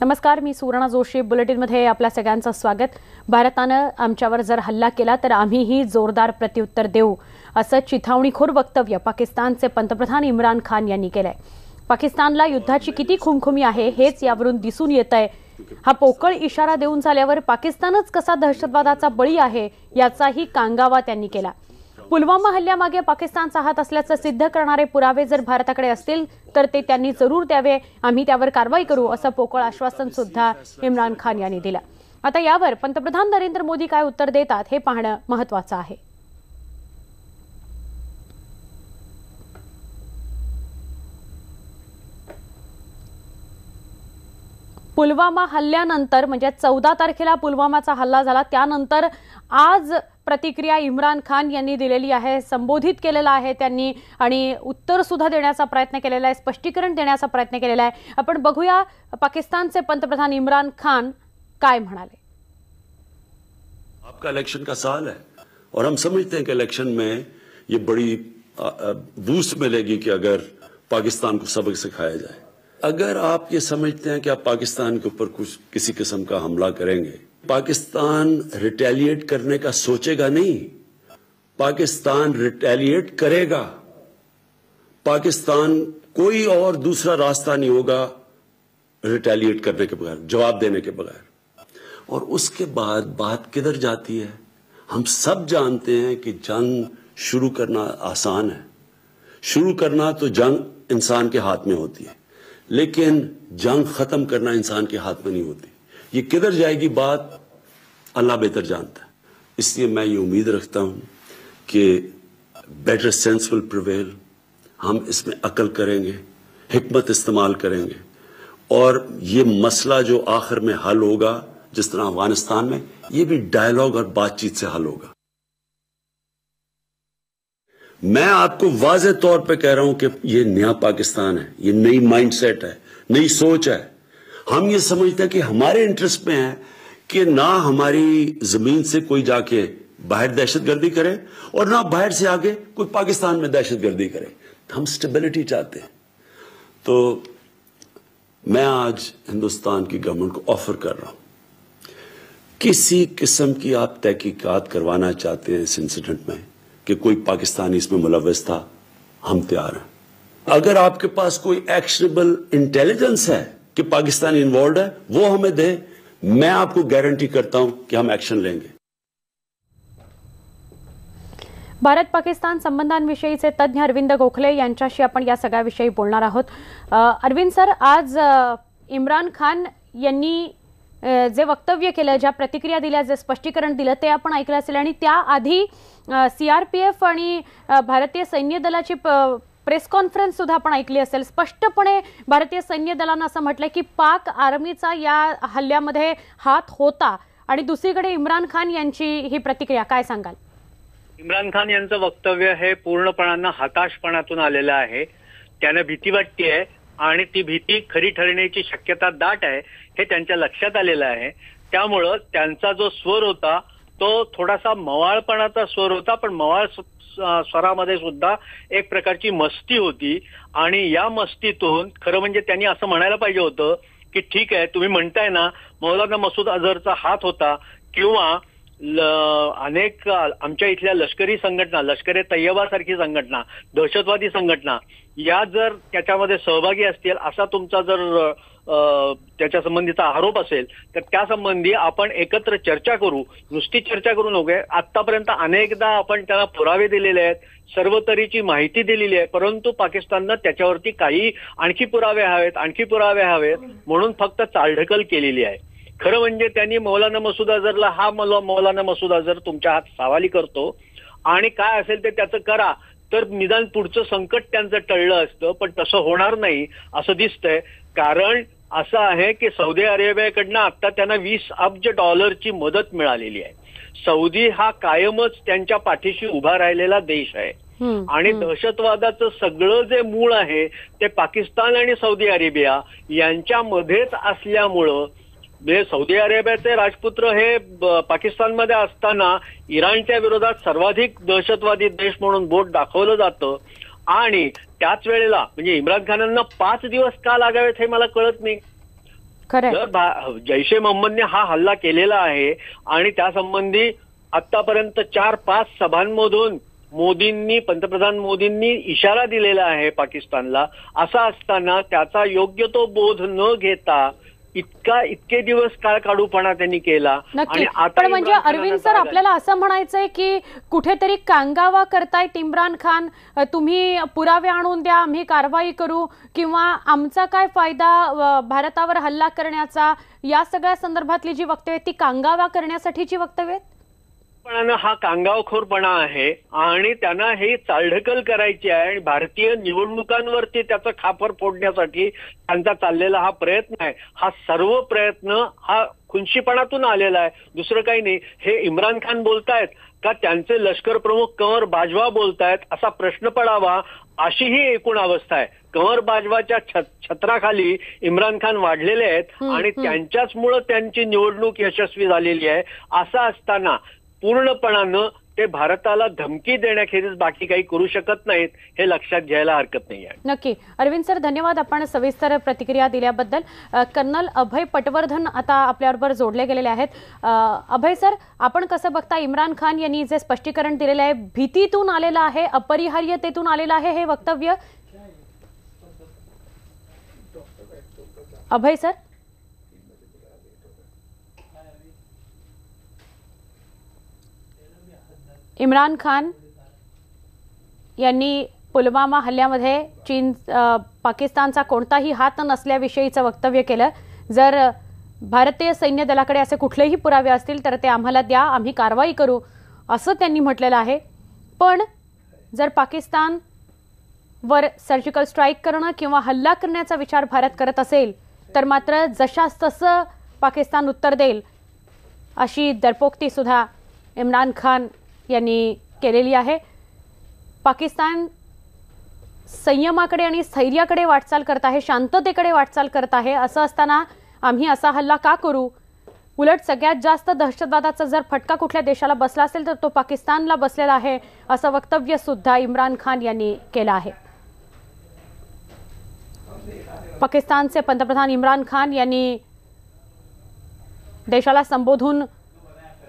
नमस्कार, मी सुवर्णा जोशी. बुलेटिनमध्ये आपल्या सगळ्यांचं स्वागत. भारतानं आमच्यावर जर हल्ला केला तर आम्हीही जोरदार प्रत्युत्तर देऊ, असं चिथावणीखोर वक्तव्य पाकिस्तानचे पंतप्रधान इम्रान खान यांनी केलंय. पाकिस्तानला युद्धाची किती खुमखुमी आहे हेच यावरून दिसून येतंय. हा पोकळ इशारा देऊन झाल्यावर पाकिस्तानच कसा दहशतवादाचा बळी आहे याचाही कांगावा त्यांनी केला. पुलवामा हल्ल्यामागे पाकिस्तानचा हात असल्याचं सिद्ध करणारे पुरावे जर भारताकडे असतील तर ते त्यांनी जरूर द्यावे, आम्ही त्यावर कारवाई करू, असं पोकळ आश्वासन सुद्धा इम्रान खान यांनी दिलं. आता यावर पंतप्रधान नरेंद्र मोदी काय उत्तर देतात हे पाहणं महत्त्वाचं आहे. पुलवामा हल्ल्यानंतर म्हणजे 14 तारखेला पुलवामाचा हल्ला झाला, त्यानंतर आज प्रतिक्रिया इम्रान खान यांनी दिलेली आहे, संबोधित केलेला आहे त्यांनी आणि उत्तर सुद्धा देण्याचा प्रयत्न केलेला आहे, स्पष्टीकरण देण्याचा प्रयत्न केलेला आहे. आपण बघूया पाकिस्तानचे पंतप्रधान इम्रान खान काय म्हणाले. आपका इलेक्शन का साल है और हम समझते हैं कि इलेक्शन में ये बड़ी बूस्ट मिलेगी कि अगर पाकिस्तान को सबक सिखाया जाए. अगर आप ये समझते हैं कि आप पाकिस्तान के ऊपर कुछ किसी किस्म का हमला करेंगे, पाकिस्तान रिटेलिएट करने का सोचेगा नहीं, पाकिस्तान रिटेलिएट करेगा. पाकिस्तान कोई और दूसरा रास्ता नहीं होगा रिटेलिएट करने के बगैर, जवाब देने के बगैर. और उसके बाद बात किधर जाती है? हम सब जानते हैं कि जंग शुरू करना आसान है, शुरू करना तो जंग इंसान के हाथ में होती है, लेकिन जंग खत्म करना इंसान के हाथ में नहीं होती. ये किधर जाएगी बात अल्लाह बेहतर जानता है. इसलिए मैं ये उम्मीद रखता हूं कि बेटर सेंस विल प्रिवेल. हम इसमें अकल करेंगे, हिकमत इस्तेमाल करेंगे और ये मसला जो आखिर में हल होगा, जिस तरह अफगानिस्तान में, ये भी डायलॉग और बातचीत से हल होगा. मैं आपको वाज़ेह तौर पे कह रहा हूं कि ये नया पाकिस्तान है, ये नई माइंडसेट है, नई सोच है. हम ये समझते हैं कि हमारे इंटरेस्ट में है कि ना हमारी जमीन से कोई जाके बाहर दहशतगर्दी करे और ना बाहर से आके कोई पाकिस्तान में दहशतगर्दी करे. हम स्टेबिलिटी चाहते हैं. तो मैं आज हिंदुस्तान की गवर्नमेंट को ऑफर कर रहा हूं, किसी किस्म की आप तहकीकात करवाना चाहते हैं इस इंसिडेंट में कि कोई पाकिस्तानी इसमें मुलव्वस था, हम तैयार हैं. अगर आपके पास कोई एक्शनेबल इंटेलिजेंस है कि पाकिस्तानी इन्वॉल्व है, वो हमें दे. मैं आपको गारंटी करता हूं कि हम एक्शन लेंगे. भारत पाकिस्तान संबंधांविषयीचे तज्ञ अरविंद गोखले यांच्याशी आपण या सगळ्याविषयी बोलणार आहोत. अरविंद सर, आज इम्रान खान यांनी जे वक्तव्य केलं, ज्या प्रतिक्रिया दिल्या, जे स्पष्टीकरण दिलं ते आपण ऐकलं असेल आणि त्याआधी CRPF आणि भारतीय सैन्य दलाची प्रेस कॉन्फरन्स सुद्धा आपण ऐकली असेल. स्पष्टपणे भारतीय सैन्य दलानं असं म्हटलंय की पाक आर्मीचा या हल्ल्यामध्ये हात होता आणि दुसरीकडे इम्रान खान यांची ही प्रतिक्रिया, काय सांगाल? इम्रान खान यांचं वक्तव्य हे पूर्णपणानं हताशपणातून आलेलं आहे. त्यांना भीती वाटते आणि ती भीती खरी ठरण्याची शक्यता दाट आहे हे त्यांच्या लक्षात आलेलं आहे. त्यामुळं त्यांचा जो स्वर होता तो थोडासा मवाळपणाचा स्वर होता, पण मवाळ स्वरामध्ये सुद्धा एक प्रकारची मस्ती होती. आणि या मस्तीतून खरं म्हणजे त्यांनी असं म्हणायला पाहिजे होतं की ठीक आहे, तुम्ही म्हणताय ना मौलाना मसूद अझहरचा हात होता किंवा अनेक आमच्या इथल्या लष्करी संघटना, लष्कर-ए तैयबा सारखी संघटना, दहशतवादी संघटना या जर त्याच्यामध्ये सहभागी असतील असा तुमचा जर त्याच्या संबंधीचा आरोप असेल तर त्या संबंधी आपण एकत्र चर्चा करू. नुसती चर्चा करू नये. आतापर्यंत अनेकदा आपण त्यांना पुरावे दिलेले आहेत, सर्व तऱ्हेची माहिती दिलेली आहे, परंतु पाकिस्ताननं त्याच्यावरती काही आणखी पुरावे हवेत म्हणून फक्त चालढकल केलेली आहे. खरं म्हणजे त्यांनी मौलाना मसूद अझहरला, हा मौलाना मसूद अझहर तुमच्या हात सावाली करतो आणि काय असेल ते त्याचं करा, तर निदान पुढचं संकट त्यांचं टळलं असतं. पण तसं होणार नाही असं दिसतंय. कारण असं आहे की सौदी अरेबियाकडनं आता त्यांना $20 अब्ज मदत मिळालेली आहे. सौदी हा कायमच त्यांच्या पाठीशी उभा राहिलेला देश आहे आणि दहशतवादाचं सगळं जे मूळ आहे ते पाकिस्तान आणि सौदी अरेबिया यांच्यामध्येच असल्यामुळं सौदी अरेबियाचे राजपुत्र हे पाकिस्तानमध्ये असताना इराणच्या विरोधात सर्वाधिक दहशतवादी देश म्हणून बोट दाखवलं जातं आणि त्याच वेळेला म्हणजे इम्रान खानांना 5 दिवस का लागावेत हे मला कळत नाही. खरं जर जैश ए मोहम्मदने हा हल्ला केलेला आहे आणि त्यासंबंधी आतापर्यंत 4-5 सभांमधून पंतप्रधान मोदींनी इशारा दिलेला आहे पाकिस्तानला, असा असताना त्याचा योग्य तो बोध न घेता इतके दिवस काळ काढूपणा त्यांनी केला. नक्की. पण म्हणजे अरविंद सर, आपल्याला असं म्हणायचंय की कुठेतरी कांगावा करतायत इम्रान खान, तुम्ही पुरावे आणून द्या, आम्ही कारवाई करू, किंवा आमचा काय फायदा भारतावर हल्ला करण्याचा, या सगळ्या संदर्भातली जी वक्तव्य ती कांगावा करण्यासाठीची वक्तव्य आहेत. हा कांगावखोरपणा आहे आणि त्यांना हे चालढकल करायची आहे आणि भारतीय निवडणुकांवरती त्याचा खापर फोडण्यासाठी त्यांचा चाललेला हा प्रयत्न आहे. हा सर्व प्रयत्न हा खुनशीपणातून आलेला आहे, दुसरं काही नाही. हे इम्रान खान बोलतायत का त्यांचे लष्कर प्रमुख कंवर बाजवा बोलतायत असा प्रश्न पडावा, अशी ही एकूण अवस्था आहे. कंवर बाजवाच्या छत्राखाली इम्रान खान वाढलेले आहेत आणि त्यांच्याचमुळे त्यांची निवडणूक यशस्वी झालेली आहे. असं असताना पूर्णपणानं ते भारताला धमकी देण्याखेरीज बाकी काही करू शकत नाहीत, हे लक्षात घ्यायला हरकत नाही आहे. नक्की. अरविंद सर, धन्यवाद आपण सविस्तर प्रतिक्रिया दिल्याबद्दल. कर्नल अभय पटवर्धन आता आपल्याबरोबर जोडले गेलेले आहेत. अभय सर, आपण कसं बघता, इम्रान खान यांनी जे स्पष्टीकरण दिलेलं आहे, भीतीतून आलेलं आहे, अपरिहार्यतेतून आलेलं आहे हे वक्तव्य? अभय सर, इम्रान खान यांनी पुलवामा हल्ल्यामध्ये पाकिस्तानचा कोणताही हात नसल्याविषयीचं वक्तव्य केलं. जर भारतीय सैन्य दलाकडे असे कुठलेही पुरावे असतील तर ते आम्हाला द्या, आम्ही कारवाई करू, असं त्यांनी म्हटलेलं आहे. पण जर पाकिस्तानवर सर्जिकल स्ट्राईक करणं किंवा हल्ला करण्याचा विचार भारत करत असेल तर मात्र जशास तसं पाकिस्तान उत्तर देईल, अशी दरपोक्ती सुद्धा इम्रान खान यांनी केलेली आहे. पाकिस्तान संयमाकडे आणि स्थैर्याकडे वाटचाल करत आहे, शांततेकडे वाटचाल करत आहे. असं असताना आम्ही असा हल्ला का करू? उलट सगळ्यात जास्त दहशतवादाचा जर फटका कुठल्या देशाला बसला असेल तर तो पाकिस्तानला बसलेला आहे, असं वक्तव्य सुद्धा इम्रान खान यांनी केलं आहे. पाकिस्तानचे पंतप्रधान इम्रान खान यांनी देशाला संबोधून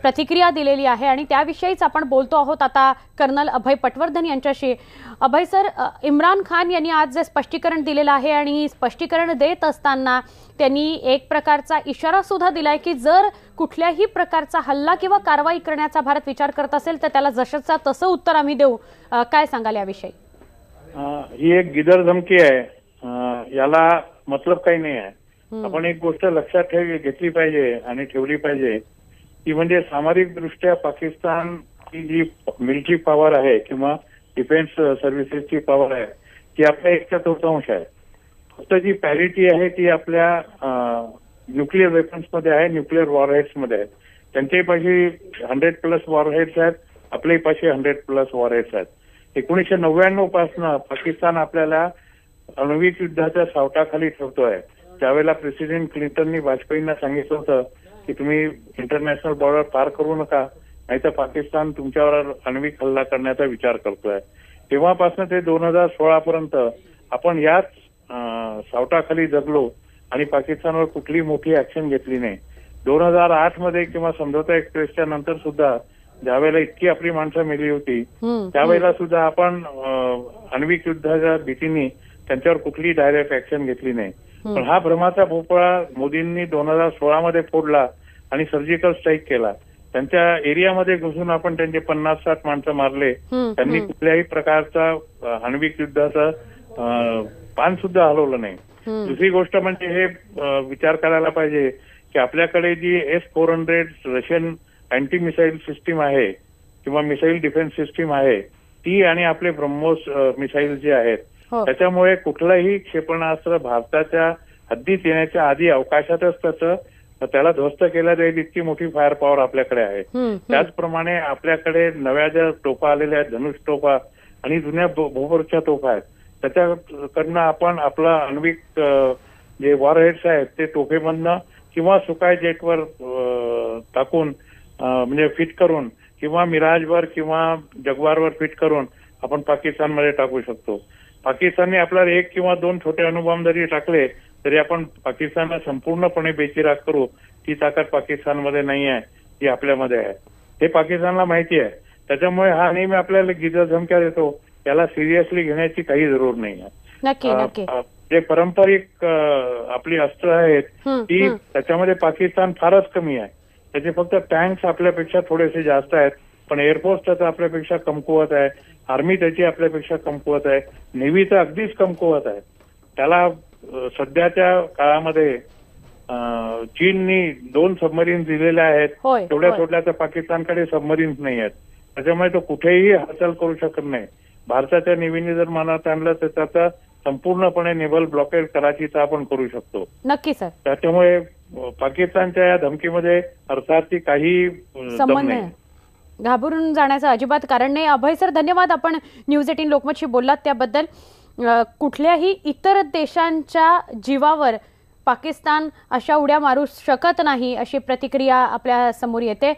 प्रतिक्रिया दिलेली आहे आणि त्याविषयीच आपण बोलतो आहोत आता कर्नल अभय पटवर्धन यांच्याशी. अभय सर, इम्रान खान यांनी आज जे स्पष्टीकरण दिलेलं आहे आणि स्पष्टीकरण देत असताना त्यांनी एक प्रकारचा इशारा सुद्धा दिलाय की जर कुठल्याही प्रकारचा हल्ला किंवा कारवाई करण्याचा भारत विचार करत असेल तर त्याला जशाचा तसं उत्तर आम्ही देऊ. काय सांगाल याविषयी? ही एक गिदर धमकी आहे, याला मतलब काही नाही आहे. आपण एक गोष्ट लक्षात घेतली पाहिजे आणि ठेवली पाहिजे, ती म्हणजे सामरिक दृष्ट्या पाकिस्तान की जी मिलिटरी पॉवर आहे किंवा डिफेन्स सर्व्हिसेसची पॉवर आहे ती आपल्या 1/4 आहे. फक्त जी पॅरिटी आहे ती आपल्या न्यूक्लिअर वेपन्स मध्ये आहे, न्यूक्लिअर वॉरहेड्स मध्ये आहे. त्यांच्याही पाशी 100+ वॉरहेड्स आहेत, आपल्याही पाशी 100+ वॉरहेड्स आहेत. 1999 पासून पाकिस्तान आपल्याला आण्विक युद्धाच्या सावटाखाली ठेवतोय. त्यावेळेला प्रेसिडेंट क्लिंटननी वाजपेयींना सांगितलं होतं की तुम्ही इंटरनॅशनल बॉर्डर पार करू नका, नाहीतर पाकिस्तान तुमच्यावर आण्विक हल्ला करण्याचा विचार करतोय. तेव्हापासून ते 2016 पर्यंत आपण याच सावटाखाली जगलो आणि पाकिस्तानवर कुठली मोठी ऍक्शन घेतली नाही. 2008 मध्ये किंवा समझोता एक्सप्रेसच्या नंतर सुद्धा ज्यावेळेला इतकी आपली माणसं मेली होती त्यावेळेला सुद्धा आपण आण्विक युद्धाच्या भीतीने त्यांच्यावर कुठली डायरेक्ट ऍक्शन घेतली नाही. पण हा भ्रमाचा भोपळा मोदींनी 2016 मध्ये फोडला आणि सर्जिकल स्ट्राईक केला. त्यांच्या एरियामध्ये घुसून आपण त्यांचे 50-60 माणसं मारले. त्यांनी कुठल्याही प्रकारचा आण्विक युद्धाचं पान सुद्धा हलवलं नाही. दुसरी गोष्ट म्हणजे हे विचार करायला पाहिजे की आपल्याकडे जी S-400 Russian anti missile system आहे किंवा मिसाईल डिफेन्स सिस्टीम आहे ती आणि आपले ब्रह्मोस मिसाईल जे आहेत त्याच्यामुळे कुठलंही क्षेपणास्त्र भारताच्या हद्दीत येण्याच्या आधी अवकाशातच त्याला ध्वस्त केल्या जाईल इतकी मोठी फायर पॉवर आपल्याकडे आहे. त्याचप्रमाणे आपल्याकडे नव्या ज्या तोफा आलेल्या आहेत, धनुष तोफा आणि जुन्या भोवरच्या तोफा आहेत, त्याच्याकडनं आपण आपला आण्विक जे वॉरहेड्स आहेत ते तोफेमधनं किंवा सुकाय जेटवर टाकून म्हणजे फिट करून किंवा मिराजवर किंवा जगवारवर फिट करून आपण पाकिस्तानमध्ये टाकू शकतो. पाकिस्तानने आपल्याला 1 किंवा 2 छोटे अणुबॉम्ब जरी टाकले तरी आपण पाकिस्तानला संपूर्णपणे बेचिराग करू, ती ताकद पाकिस्तानमध्ये नाही आहे, ती आपल्यामध्ये आहे. हे पाकिस्तानला माहिती आहे. त्याच्यामुळे हा नेहमी आपल्याला गिजर धमक्या देतो, याला सिरियसली घेण्याची काही जरूर नाही आहे. नक्की नक्की. जे पारंपरिक आपली अस्त्र आहेत ती त्याच्यामध्ये पाकिस्तान फारच कमी आहे. त्याचे फक्त टँक्स आपल्यापेक्षा थोडेसे जास्त आहेत, पण एअरफोर्स त्याचा आपल्यापेक्षा कमकुवत आहे, आर्मी त्याची आपल्यापेक्षा कमकुवत आहे, नेव्ही तर अगदीच कमकुवत आहे. त्याला सध्याच्या काळामध्ये चीननी 2 सबमरीन दिलेल्या आहेत, तेवढ्या सोडल्या तर पाकिस्तानकडे सबमरीन्स नाही आहेत. त्याच्यामुळे तो कुठेही हालचाल करू शकत नाही. भारताच्या नेव्हीने जर मनात आणलं तर त्याचा संपूर्णपणे नेव्हल ब्लॉकेड कराचीचा आपण करू शकतो. नक्की सर. त्याच्यामुळे पाकिस्तानच्या या धमकीमध्ये अर्थार्थी काही संबंध नाही, घाबरून जाण्याचं अजिबात कारण नाही. अभय सर, धन्यवाद. आपण न्यूज 18 लोकमतशी बोललात त्याबद्दल. कुठल्याही इतर देशांच्या जीवावर पाकिस्तान अशा उड्या मारू शकत नाही अशी प्रतिक्रिया आपल्या समोर येते.